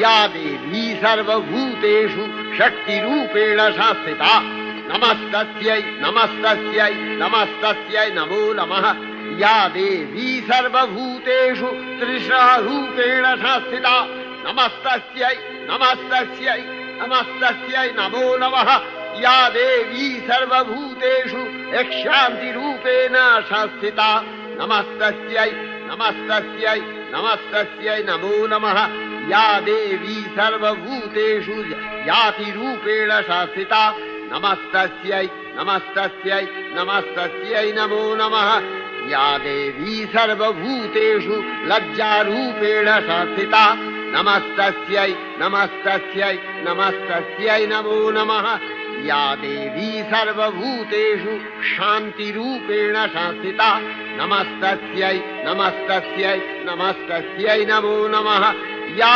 या देवी सर्वभूतेषु शक्तिरूपेण संस्थिता नमस्तस्यै नमस्तस्यै नमस्तस्यै नमो नमः। या देवी सर्वभूतेषु त्रिशरूपेण संस्थिता नमस्तस्यै नमस्तस्यै नमस्तस्यै नमो नमः। या देवी सर्वभूतेषु शान्तिरूपेण संस्थिता नमस्तस्यै नमस्तस्यै नमस्तस्यै नमो नमः। या देवी सर्वभूतेषु जातिरूपेण संस्थिता नमस्तस्यै नमस्तस्यै नमस्तस्यै नमो नमः। या देवी सर्वभूतेषु लज्जारूपेण संस्थिता नमस्तस्यै नमस्तस्यै नमस्तस्यै नमो नमः। या देवी सर्वभूतेषु शान्तिरूपेण संस्थिता नमस्तस्यै नमस्तस्यै नमस्तस्यै नमो नमः। या